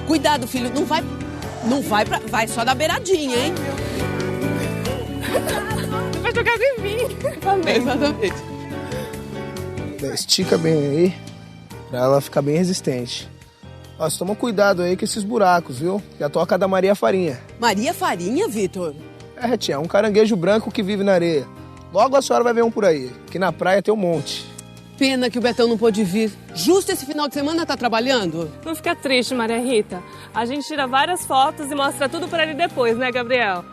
Cuidado, filho, vai só na beiradinha, hein? Vai jogar em mim. Também. Exatamente. Estica bem aí, pra ela ficar bem resistente. Ó, toma cuidado aí com esses buracos, viu? Que é a toca da Maria Farinha. Maria Farinha, Vitor? É, tia, um caranguejo branco que vive na areia. Logo a senhora vai ver um por aí, que na praia tem um monte. Pena que o Betão não pôde vir. Justo esse final de semana tá trabalhando? Não fica triste, Maria Rita. A gente tira várias fotos e mostra tudo pra ele depois, né, Gabriel?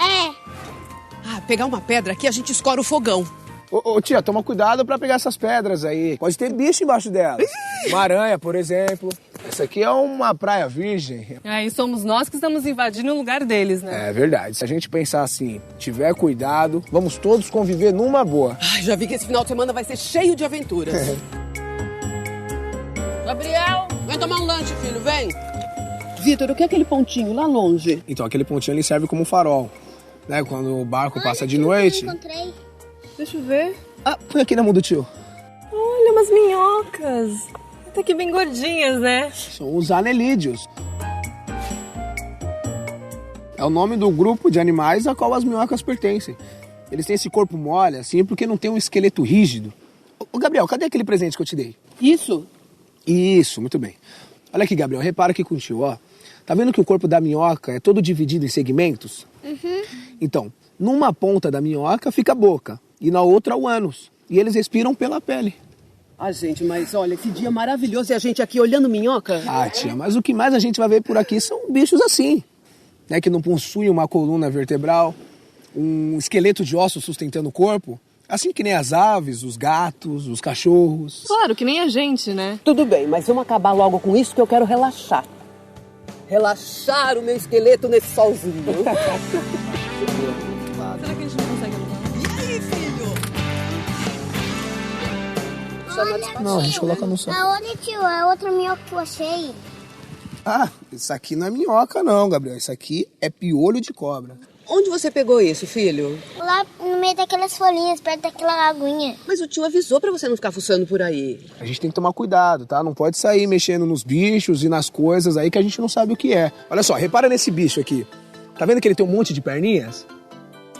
Pegar uma pedra aqui, a gente escora o fogão. Ô, tia, toma cuidado pra pegar essas pedras aí. Pode ter bicho embaixo delas. Uma aranha, por exemplo. Essa aqui é uma praia virgem. E somos nós que estamos invadindo o lugar deles, né? É verdade. Se a gente pensar assim, tiver cuidado, vamos todos conviver numa boa. Já vi que esse final de semana vai ser cheio de aventuras. Gabriel, vem tomar um lanche, filho, vem. Vitor, o que é aquele pontinho lá longe? Então, aquele pontinho ali serve como farol. Né? Quando o barco passa de noite... Encontrei. Deixa eu ver. Põe aqui na mão do tio. Olha, umas minhocas. Até que bem gordinhas, né? São os anelídeos. É o nome do grupo de animais a qual as minhocas pertencem. Eles têm esse corpo mole, assim, porque não tem um esqueleto rígido. Ô, Gabriel, cadê aquele presente que eu te dei? Isso? Isso, muito bem. Olha aqui, Gabriel, repara aqui contigo, ó. Tá vendo que o corpo da minhoca é todo dividido em segmentos? Uhum. Então, numa ponta da minhoca fica a boca e na outra o ânus. E eles respiram pela pele. Gente, mas olha, que dia maravilhoso. E a gente aqui olhando minhoca? Tia, mas o que mais a gente vai ver por aqui são bichos assim, né? Que não possuem uma coluna vertebral, um esqueleto de ossos sustentando o corpo. Assim que nem as aves, os gatos, os cachorros. Claro, que nem a gente, né? Tudo bem, mas vamos acabar logo com isso que eu quero relaxar. Relaxar o meu esqueleto nesse solzinho. Será que a gente não consegue alugar? E aí, filho? Não, a gente coloca no sol. Olha, tio, a outra minhoca que eu achei. Isso aqui não é minhoca não, Gabriel. Isso aqui é piolho de cobra. Onde você pegou isso, filho? Lá no meio daquelas folhinhas, perto daquela aguinha. Mas o tio avisou pra você não ficar fuçando por aí. A gente tem que tomar cuidado, tá? Não pode sair mexendo nos bichos e nas coisas aí que a gente não sabe o que é. Olha só, repara nesse bicho aqui. Tá vendo que ele tem um monte de perninhas?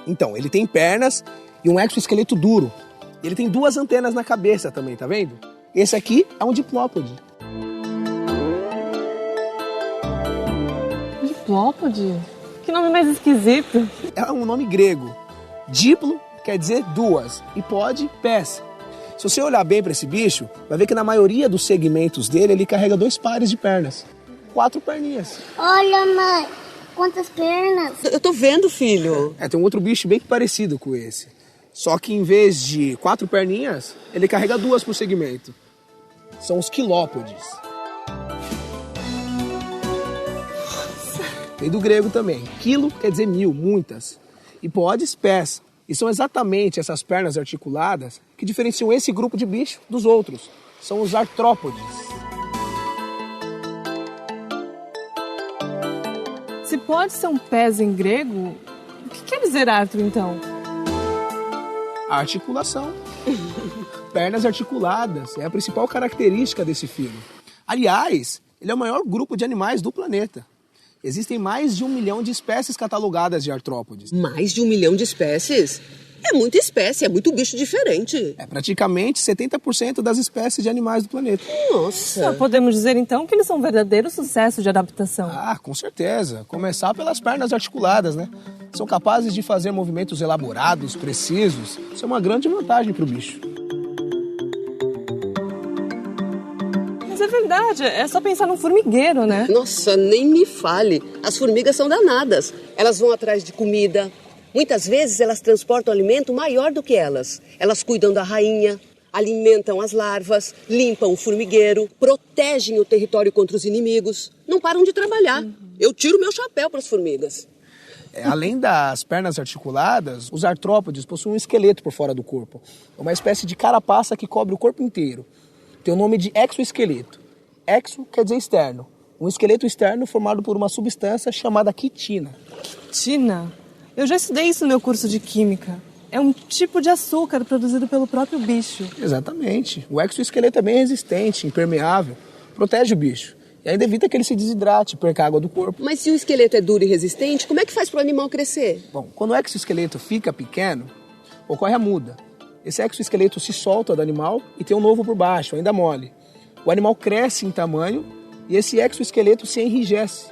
Então, ele tem pernas e um exoesqueleto duro. Ele tem 2 antenas na cabeça também, tá vendo? Esse aqui é um diplópode. Diplópode? Que nome mais esquisito. É um nome grego. Diplo quer dizer 2 e pode, pés. Se você olhar bem para esse bicho, vai ver que na maioria dos segmentos dele, ele carrega 2 pares de pernas. 4 perninhas. Olha, mãe, quantas pernas. Eu tô vendo, filho. Tem um outro bicho bem parecido com esse. Só que em vez de 4 perninhas, ele carrega 2 por segmento. São os quilópodes. Vem do grego também. Quilo quer dizer 1000, muitas. E podes, pés. E são exatamente essas pernas articuladas que diferenciam esse grupo de bicho dos outros. São os artrópodes. Se pode ser um pés em grego, o que quer dizer artro, então? Articulação. Pernas articuladas. É a principal característica desse filo. Aliás, ele é o maior grupo de animais do planeta. Existem mais de 1 milhão de espécies catalogadas de artrópodes. Mais de 1 milhão de espécies? É muita espécie, é muito bicho diferente. É praticamente 70% das espécies de animais do planeta. Nossa. Podemos dizer, então, que eles são um verdadeiro sucesso de adaptação. Com certeza. Começar pelas pernas articuladas, né? São capazes de fazer movimentos elaborados, precisos. Isso é uma grande vantagem para o bicho. Mas é verdade, é só pensar num formigueiro, né? Nossa, nem me fale. As formigas são danadas. Elas vão atrás de comida. Muitas vezes elas transportam alimento maior do que elas. Elas cuidam da rainha, alimentam as larvas, limpam o formigueiro, protegem o território contra os inimigos. Não param de trabalhar. Eu tiro meu chapéu para as formigas. Além das pernas articuladas, os artrópodes possuem um esqueleto por fora do corpo. É uma espécie de carapaça que cobre o corpo inteiro. Tem o nome de exoesqueleto. Exo quer dizer externo. Um esqueleto externo formado por uma substância chamada quitina. Quitina? Eu já estudei isso no meu curso de química. É um tipo de açúcar produzido pelo próprio bicho. Exatamente. O exoesqueleto é bem resistente, impermeável, protege o bicho. E ainda evita que ele se desidrate, perca água do corpo. Mas se o esqueleto é duro e resistente, como é que faz para o animal crescer? Bom, quando o exoesqueleto fica pequeno, ocorre a muda. Esse exoesqueleto se solta do animal e tem um novo por baixo, ainda mole. O animal cresce em tamanho e esse exoesqueleto se enrijece.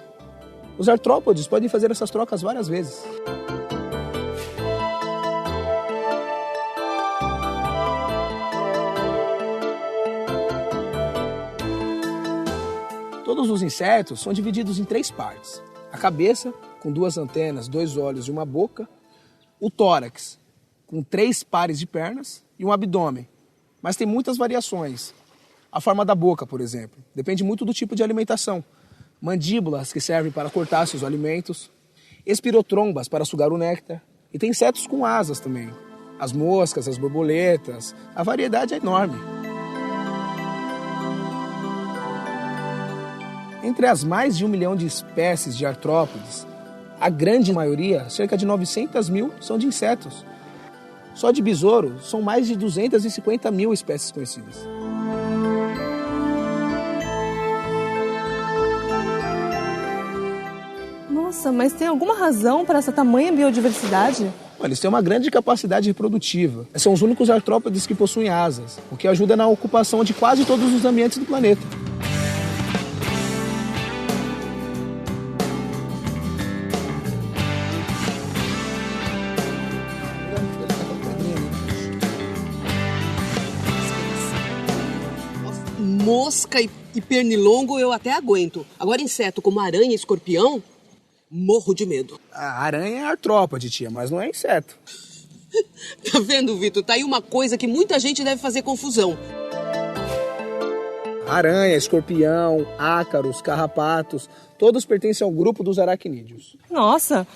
Os artrópodes podem fazer essas trocas várias vezes. Todos os insetos são divididos em 3 partes. A cabeça, com 2 antenas, 2 olhos e uma boca. O tórax, com 3 pares de pernas e um abdômen. Mas tem muitas variações. A forma da boca, por exemplo, depende muito do tipo de alimentação. Mandíbulas, que servem para cortar seus alimentos. Espirotrombas, para sugar o néctar. E tem insetos com asas também. As moscas, as borboletas. A variedade é enorme. Entre as mais de 1 milhão de espécies de artrópodes, a grande maioria, cerca de 900 mil, são de insetos. Só de besouro, são mais de 250 mil espécies conhecidas. Nossa, mas tem alguma razão para essa tamanha biodiversidade? Eles têm uma grande capacidade reprodutiva. São os únicos artrópodes que possuem asas, o que ajuda na ocupação de quase todos os ambientes do planeta. Mosca e pernilongo eu até aguento. Agora inseto como aranha e escorpião, morro de medo. A aranha é artrópode, tia, mas não é inseto. Tá vendo, Vitor? Tá aí uma coisa que muita gente deve fazer confusão. Aranha, escorpião, ácaros, carrapatos, todos pertencem ao grupo dos aracnídeos. Nossa,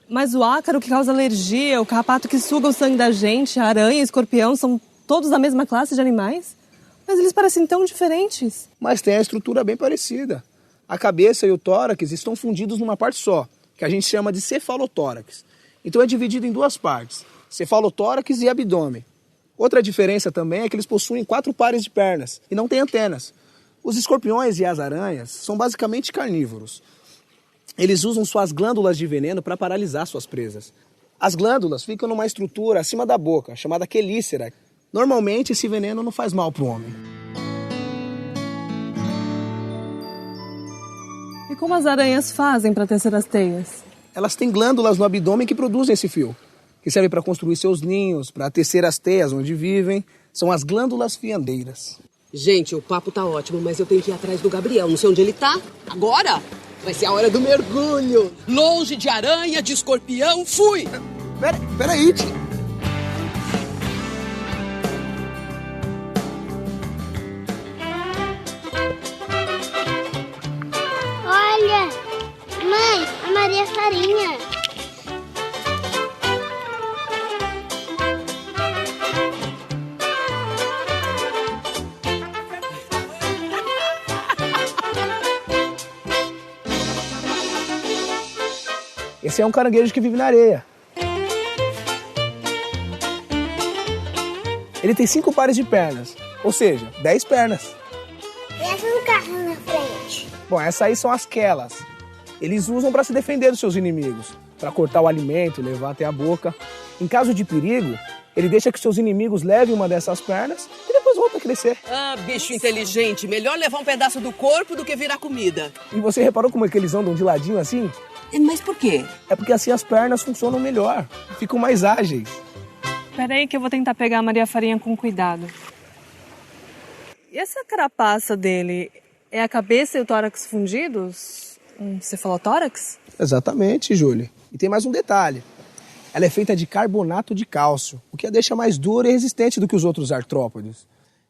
mas o ácaro que causa alergia, o carrapato que suga o sangue da gente, a aranha e o escorpião são todos da mesma classe de animais? Mas eles parecem tão diferentes. Mas tem a estrutura bem parecida. A cabeça e o tórax estão fundidos numa parte só, que a gente chama de cefalotórax. Então é dividido em 2 partes, cefalotórax e abdômen. Outra diferença também é que eles possuem 4 pares de pernas e não têm antenas. Os escorpiões e as aranhas são basicamente carnívoros. Eles usam suas glândulas de veneno para paralisar suas presas. As glândulas ficam numa estrutura acima da boca, chamada quelícera. Normalmente, esse veneno não faz mal para o homem. E como as aranhas fazem para tecer as teias? Elas têm glândulas no abdômen que produzem esse fio, que serve para construir seus ninhos, para tecer as teias onde vivem. São as glândulas fiandeiras. Gente, o papo tá ótimo, mas eu tenho que ir atrás do Gabriel. Não sei onde ele tá. Agora vai ser a hora do mergulho. Longe de aranha, de escorpião, fui! Peraí, tia. Olha, mãe, a Maria Farinha. Esse é um caranguejo que vive na areia. Ele tem 5 pares de pernas, ou seja, 10 pernas. E essa no carro na frente? Bom, essas aí são as quelas. Eles usam para se defender dos seus inimigos, para cortar o alimento, levar até a boca. Em caso de perigo, ele deixa que seus inimigos levem uma dessas pernas e depois volta a crescer. Ah, bicho inteligente. Melhor levar um pedaço do corpo do que virar comida. E você reparou como é que eles andam de ladinho assim? Mas por quê? É porque assim as pernas funcionam melhor, ficam mais ágeis. Peraí que eu vou tentar pegar a Maria Farinha com cuidado. E essa carapaça dele é a cabeça e o tórax fundidos? Um cefalotórax? Exatamente, Júlia. E tem mais um detalhe. Ela é feita de carbonato de cálcio, o que a deixa mais dura e resistente do que os outros artrópodes.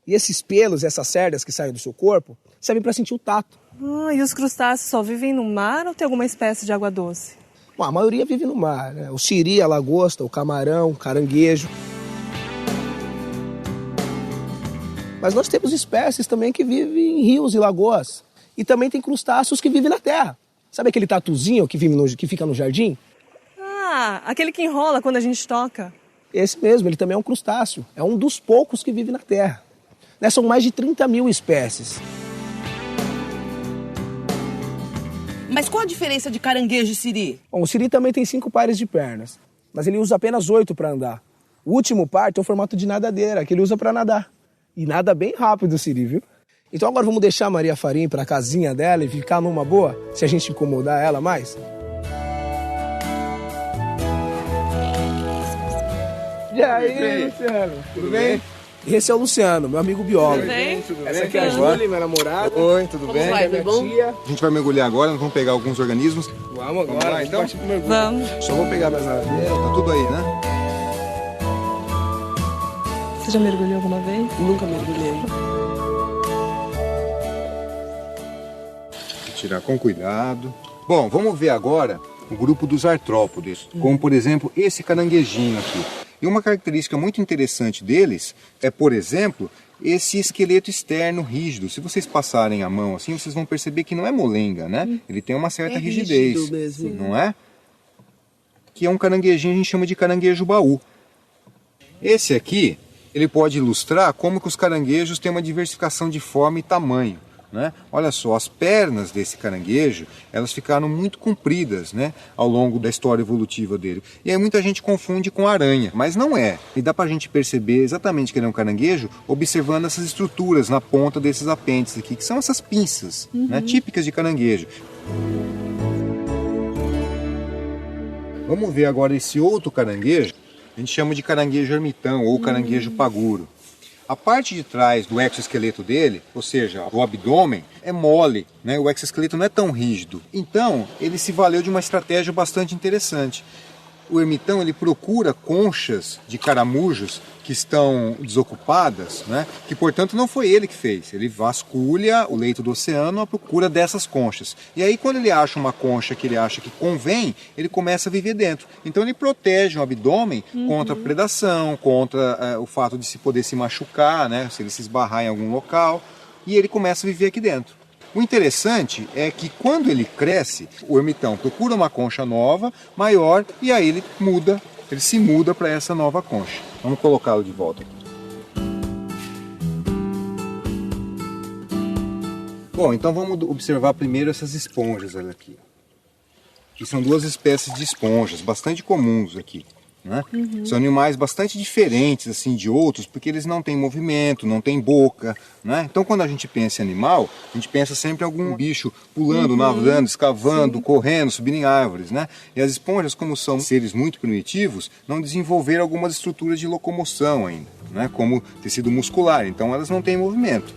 E esses pelos, essas cerdas que saem do seu corpo, servem para sentir o tato. Ah, e os crustáceos só vivem no mar ou tem alguma espécie de água doce? Bom, a maioria vive no mar, né? O siri, a lagosta, o camarão, o caranguejo. Mas nós temos espécies também que vivem em rios e lagoas. E também tem crustáceos que vivem na terra. Sabe aquele tatuzinho que fica no jardim? Ah, aquele que enrola quando a gente toca. Esse mesmo, ele também é um crustáceo. É um dos poucos que vive na terra. Né? São mais de 30 mil espécies. Mas qual a diferença de caranguejo e siri? Bom, o siri também tem 5 pares de pernas, mas ele usa apenas 8 para andar. O último par tem o formato de nadadeira, que ele usa para nadar. E nada bem rápido o siri, viu? Então agora vamos deixar a Maria Farinha para a casinha dela e ficar numa boa, se a gente incomodar ela mais? E aí, Luciano? Tudo bem? Esse é o Luciano, meu amigo biólogo. Tudo bem? Essa aqui é a Júlia, minha namorada. Oi, tudo bem? vai, tudo bom? Tia. A gente vai mergulhar agora, nós vamos pegar alguns organismos. Vamos agora, lá, então? partir pro mergulho. Vamos. Só vou pegar mais nadadeira. Tá tudo aí, né? Você já mergulhou alguma vez? Nunca mergulhei. Vou tirar com cuidado. Bom, vamos ver agora o grupo dos artrópodes, como por exemplo esse caranguejinho aqui. E uma característica muito interessante deles é, por exemplo, esse esqueleto externo rígido. Se vocês passarem a mão assim, vocês vão perceber que não é molenga, né? Ele tem uma certa rigidez, rígido mesmo. não é? Que é um caranguejinho, a gente chama de caranguejo baú. Esse aqui, ele pode ilustrar como que os caranguejos têm uma diversificação de forma e tamanho, né? Olha só, as pernas desse caranguejo, elas ficaram muito compridas, né, ao longo da história evolutiva dele. E aí muita gente confunde com aranha, mas não é. E dá pra gente perceber exatamente que ele é um caranguejo observando essas estruturas na ponta desses apêndices aqui, que são essas pinças, né, típicas de caranguejo. Vamos ver agora esse outro caranguejo, a gente chama de caranguejo ermitão ou caranguejo paguro. A parte de trás do exoesqueleto dele, ou seja, o abdômen, é mole, né? O exoesqueleto não é tão rígido. Então, ele se valeu de uma estratégia bastante interessante. O ermitão, ele procura conchas de caramujos que estão desocupadas, né? Que portanto não foi ele que fez. Ele vasculha o leito do oceano à procura dessas conchas. E aí quando ele acha uma concha que ele acha que convém, ele começa a viver dentro. Então ele protege o abdômen contra a predação, contra o fato de se poder se machucar, né? Se ele se esbarrar em algum local. E ele começa a viver aqui dentro. O interessante é que quando ele cresce, o ermitão procura uma concha nova, maior, e aí ele se muda para essa nova concha. Vamos colocá-lo de volta aqui. Bom, então vamos observar primeiro essas esponjas aqui. Que são 2 espécies de esponjas, bastante comuns aqui. Né? São animais bastante diferentes assim, de outros, porque eles não têm movimento, não têm boca. Né? Então quando a gente pensa em animal, a gente pensa sempre em algum bicho pulando, nadando, escavando, correndo, subindo em árvores. Né? E as esponjas, como são seres muito primitivos, não desenvolveram algumas estruturas de locomoção ainda, né? Como tecido muscular, então elas não têm movimento.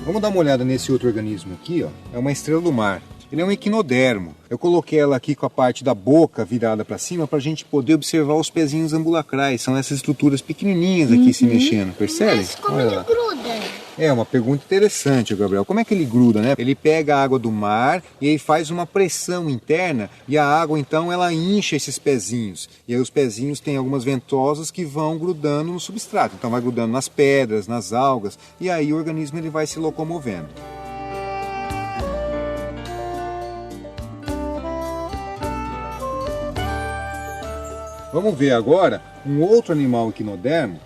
Vamos dar uma olhada nesse outro organismo aqui, ó. É uma estrela do mar. Ele é um equinodermo. Eu coloquei ela aqui com a parte da boca virada para cima para a gente poder observar os pezinhos ambulacrais. São essas estruturas pequenininhas aqui se mexendo, percebe? Mas como ele gruda? É uma pergunta interessante, Gabriel. Como é que ele gruda, né? Ele pega a água do mar e aí faz uma pressão interna e a água então ela incha esses pezinhos. E aí os pezinhos têm algumas ventosas que vão grudando no substrato. Então vai grudando nas pedras, nas algas e aí o organismo ele vai se locomovendo. Vamos ver agora um outro animal equinodermo,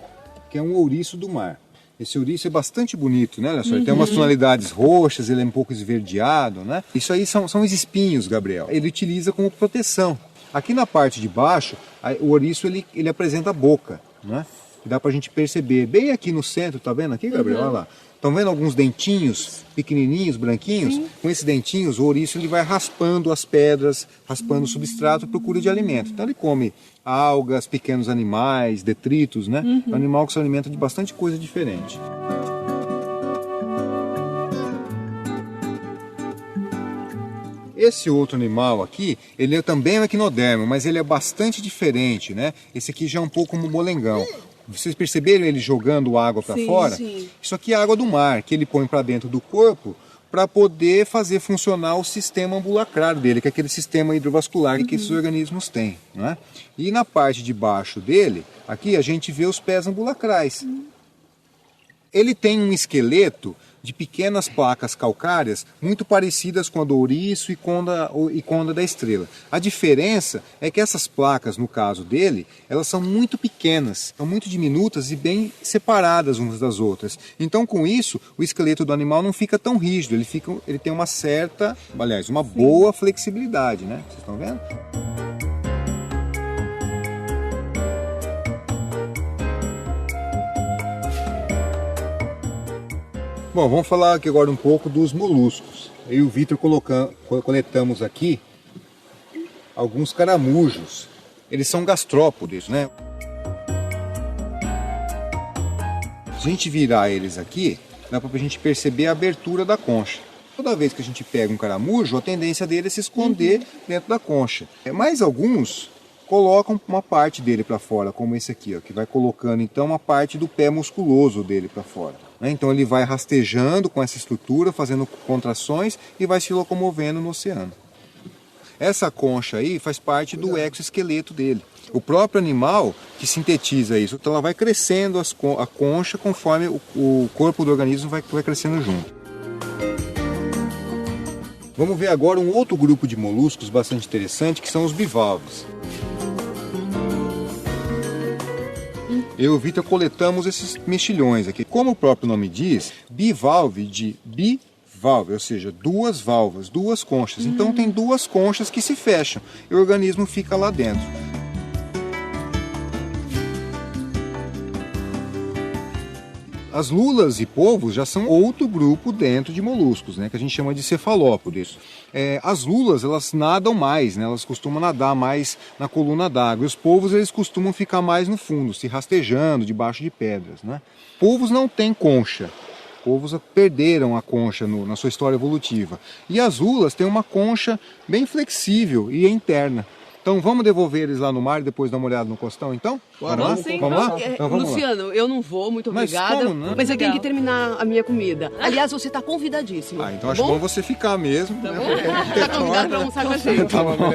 que é um ouriço do mar. Esse ouriço é bastante bonito, né? Olha só, ele tem umas tonalidades roxas, ele é um pouco esverdeado, né? Isso aí são os espinhos, Gabriel. Ele utiliza como proteção. Aqui na parte de baixo, o ouriço ele apresenta a boca, né? Dá pra gente perceber. Bem aqui no centro, tá vendo aqui, Gabriel? Olha lá. Estão vendo alguns dentinhos pequenininhos, branquinhos? Sim. Com esses dentinhos, o ouriço ele vai raspando as pedras, raspando o substrato à procura de alimento. Então ele come algas, pequenos animais, detritos, né? É um animal que se alimenta de bastante coisa diferente. Esse outro animal aqui, ele também é um equinodermo, mas ele é bastante diferente, né? Esse aqui já é um pouco como molengão. Vocês perceberam ele jogando água para fora? Sim. Isso aqui é água do mar, que ele põe para dentro do corpo para poder fazer funcionar o sistema ambulacrar dele, que é aquele sistema hidrovascular que esses organismos têm. Né? E na parte de baixo dele, aqui a gente vê os pés ambulacrais. Ele tem um esqueleto de pequenas placas calcárias muito parecidas com a do ouriço e com a da estrela. A diferença é que essas placas, no caso dele, elas são muito pequenas, são muito diminutas e bem separadas umas das outras. Então, com isso, o esqueleto do animal não fica tão rígido, ele tem uma certa, aliás, uma boa flexibilidade, né? Vocês estão vendo? Bom, vamos falar aqui agora um pouco dos moluscos. Eu e o Vitor coletamos aqui alguns caramujos. Eles são gastrópodes, né? Se a gente virar eles aqui, dá pra gente perceber a abertura da concha. Toda vez que a gente pega um caramujo, a tendência dele é se esconder dentro da concha. Mas alguns colocam uma parte dele para fora, como esse aqui, ó, que vai colocando então uma parte do pé musculoso dele para fora. Então ele vai rastejando com essa estrutura, fazendo contrações e vai se locomovendo no oceano. Essa concha aí faz parte do exoesqueleto dele. O próprio animal que sintetiza isso, então ela vai crescendo a concha conforme o corpo do organismo vai crescendo junto. Vamos ver agora um outro grupo de moluscos bastante interessante, que são os bivalves. Eu e o Vitor coletamos esses mexilhões aqui. Como o próprio nome diz, bivalve de bivalve, ou seja, duas válvulas, duas conchas. Então tem duas conchas que se fecham e o organismo fica lá dentro. As lulas e polvos já são outro grupo dentro de moluscos, né, que a gente chama de cefalópodes. As lulas, elas nadam mais, né, elas costumam nadar mais na coluna d'água. E os polvos, eles costumam ficar mais no fundo, se rastejando debaixo de pedras, né. Polvos não têm concha. Polvos perderam a concha na sua história evolutiva. E as lulas têm uma concha bem flexível e interna. Então vamos devolver eles lá no mar e depois dar uma olhada no costão, então? Bora, vamos sim. Vamos lá? Então, vamos Luciano, lá. Eu não vou, muito obrigada. Mas, como, mas eu tenho que terminar a minha comida. Aliás, você está convidadíssimo. Então acho bom você ficar mesmo. Tá bom? Está convidado para almoçar com a gente. Tá bom.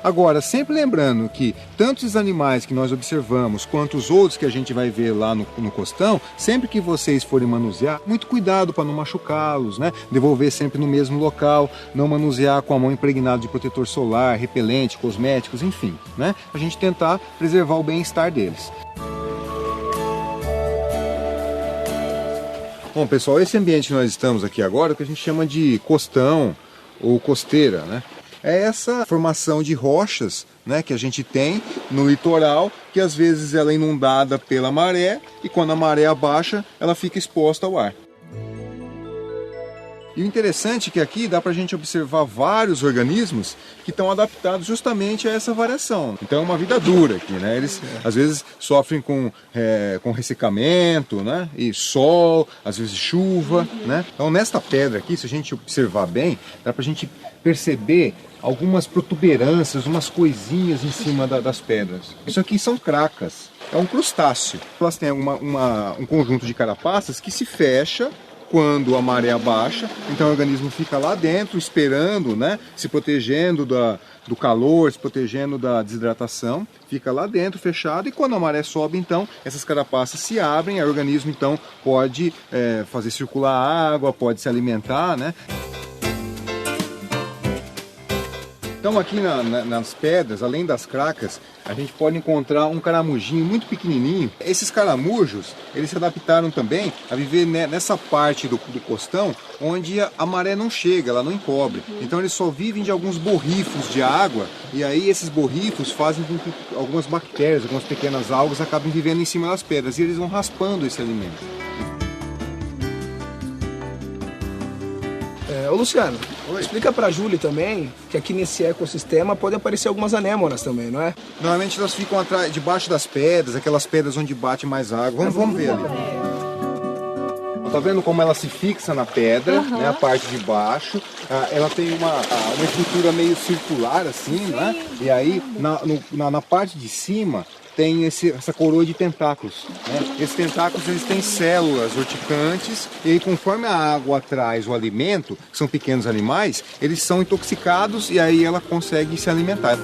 Agora, sempre lembrando que tanto os animais que nós observamos, quanto os outros que a gente vai ver lá no costão, sempre que vocês forem manusear, muito cuidado para não machucá-los, né? Devolver sempre no mesmo local, não manusear com a mão impregnada de protetor solar, repelente, cosméticos, enfim, né? A gente tentar preservar o bem-estar deles. Bom, pessoal, esse ambiente que nós estamos aqui agora, é o que a gente chama de costão ou costeira, né? É essa formação de rochas, né, que a gente tem no litoral, que às vezes ela é inundada pela maré e quando a maré abaixa, ela fica exposta ao ar. E o interessante é que aqui dá para a gente observar vários organismos que estão adaptados justamente a essa variação. Então é uma vida dura aqui, né? Eles às vezes sofrem com ressecamento, né? E sol, às vezes chuva, né? Então nesta pedra aqui, se a gente observar bem, dá para a gente perceber algumas protuberâncias, umas coisinhas em cima das pedras. Isso aqui são cracas, é um crustáceo. Elas têm um conjunto de carapaças que se fecha quando a maré abaixa, então o organismo fica lá dentro esperando, né, se protegendo do calor, se protegendo da desidratação, fica lá dentro fechado e quando a maré sobe, então essas carapaças se abrem, e o organismo então pode fazer circular água, pode se alimentar, né? Então aqui nas pedras, além das cracas, a gente pode encontrar um caramujinho muito pequenininho. Esses caramujos, eles se adaptaram também a viver nessa parte do costão, onde a maré não chega, ela não encobre. Então eles só vivem de alguns borrifos de água, e aí esses borrifos fazem com que algumas bactérias, algumas pequenas algas acabem vivendo em cima das pedras, e eles vão raspando esse alimento. Ô Luciano, explica pra Júlia também que aqui nesse ecossistema podem aparecer algumas anêmonas também, não é? Normalmente elas ficam debaixo das pedras, aquelas pedras onde bate mais água. Vamos ver ali. Tá vendo como ela se fixa na pedra, né, a parte de baixo. Ela tem uma estrutura meio circular assim, né? E aí na parte de cima tem essa coroa de tentáculos, né? Esses tentáculos, eles têm células urticantes e aí, conforme a água traz o alimento, que são pequenos animais, eles são intoxicados e aí ela consegue se alimentar.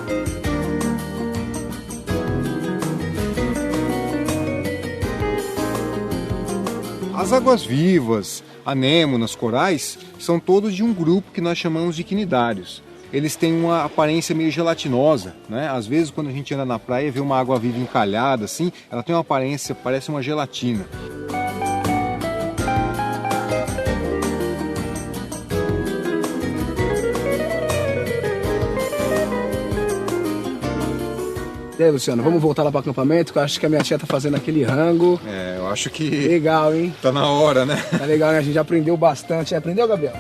As águas vivas, anêmonas, corais, são todos de um grupo que nós chamamos de quinidários. Eles têm uma aparência meio gelatinosa, né? Às vezes quando a gente anda na praia e vê uma água viva encalhada assim, ela tem uma aparência, parece uma gelatina. E aí, Luciano, vamos voltar lá para o acampamento, que eu acho que a minha tia tá fazendo aquele rango. É, eu acho que Legal, hein? tá na hora, né? Tá legal, né? A gente já aprendeu bastante. Aprendeu, Gabriel?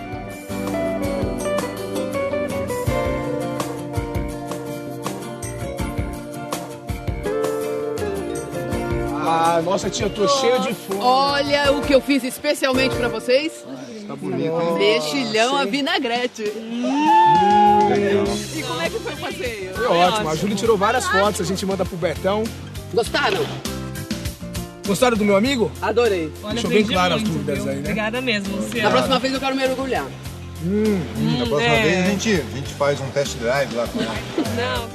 Ah, nossa, tia, eu tô cheio de fome. Olha o que eu fiz especialmente pra vocês. Tá bonito, hein? Mexilhão a vinagrete. Legal. E como é que foi o passeio? Foi ótimo. A Júlia tirou várias fotos, a gente manda pro Bertão. Gostaram? Gostaram do meu amigo? Adorei. Deixou bem claro as dúvidas aí, né? Obrigada mesmo, Luciano. Na próxima vez eu quero mergulhar. Da próxima vez a gente faz um test drive lá com ela. Não,